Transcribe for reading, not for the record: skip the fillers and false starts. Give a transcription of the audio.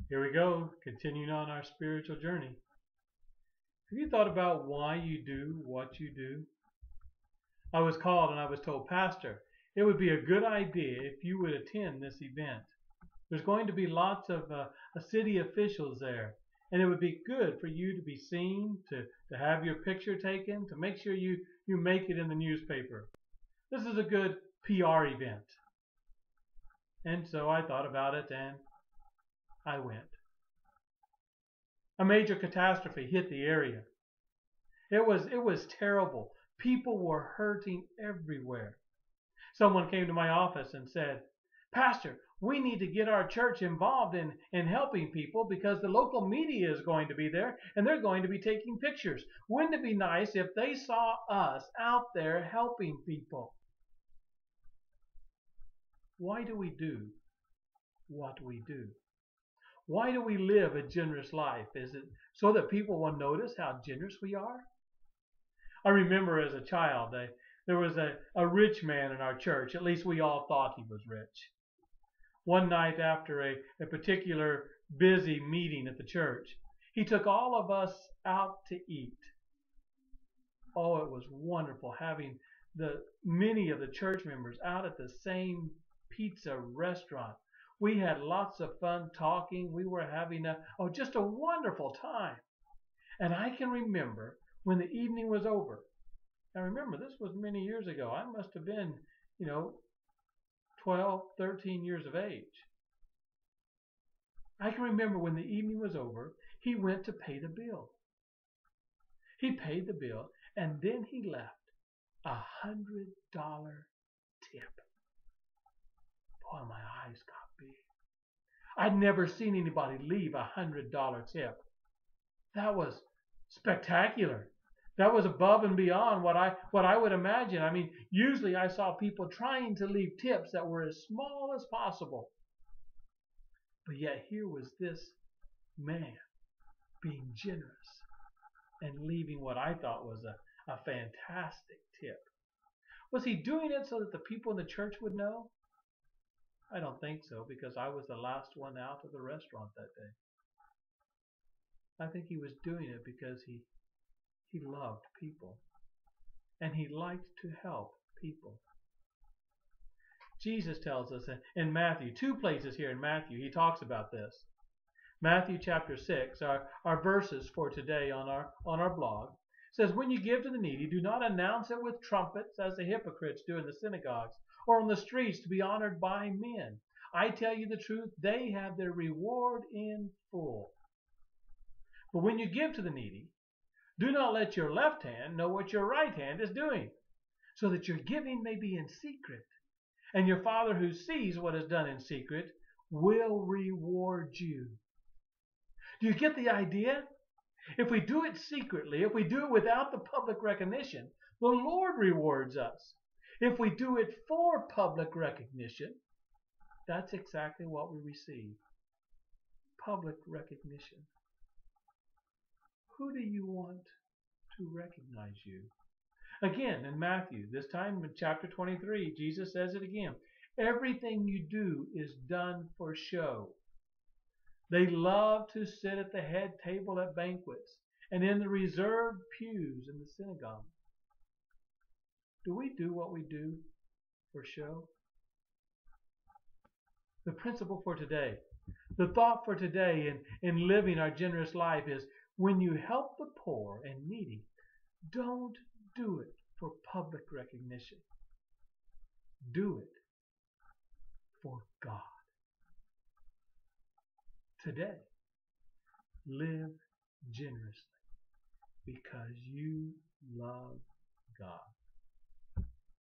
Here we go, continuing on our spiritual journey. Have you thought about why you do what you do? I was called and I was told, Pastor, it would be a good idea if you would attend this event. There's going to be lots of city officials there, and it would be good for you to be seen, to have your picture taken, to make sure you make it in the newspaper. This is a good PR event. And so I thought about it and I went. A major catastrophe hit the area. It was terrible. People were hurting everywhere. Someone came to my office and said, Pastor, we need to get our church involved in helping people because the local media is going to be there and they're going to be taking pictures. Wouldn't it be nice if they saw us out there helping people? Why do we do what we do? Why do we live a generous life? Is it so that people will notice how generous we are? I remember as a child, there was a rich man in our church. At least we all thought he was rich. One night after a particular busy meeting at the church, he took all of us out to eat. Oh, it was wonderful having many of the church members out at the same pizza restaurant. We had lots of fun talking. We were having just a wonderful time. And I can remember when the evening was over. Now remember, this was many years ago. I must have been, 12, 13 years of age. I can remember when the evening was over, he went to pay the bill. He paid the bill, and then he left $100 tip. Boy, my eyes got big. I'd never seen anybody leave $100 tip. That was spectacular. That was above and beyond what I would imagine. I mean, usually I saw people trying to leave tips that were as small as possible. But yet here was this man being generous and leaving what I thought was a fantastic tip. Was he doing it so that the people in the church would know? I don't think so, because I was the last one out of the restaurant that day. I think he was doing it because he loved people, and he liked to help people. Jesus tells us in Matthew, 2 places here in Matthew, he talks about this. Matthew chapter 6, our verses for today on our blog, says, when you give to the needy, do not announce it with trumpets as the hypocrites do in the synagogues or on the streets to be honored by men. I tell you the truth, they have their reward in full. But when you give to the needy, do not let your left hand know what your right hand is doing, so that your giving may be in secret. And your Father who sees what is done in secret will reward you. Do you get the idea? If we do it secretly, if we do it without the public recognition, the Lord rewards us. If we do it for public recognition, that's exactly what we receive. Public recognition. Who do you want to recognize you? Again, in Matthew, this time in chapter 23, Jesus says it again. Everything you do is done for show. They love to sit at the head table at banquets and in the reserved pews in the synagogue. Do we do what we do for show? The principle for today, the thought for today in living our generous life is, when you help the poor and needy, don't do it for public recognition. Do it for God. Today, live generously because you love God.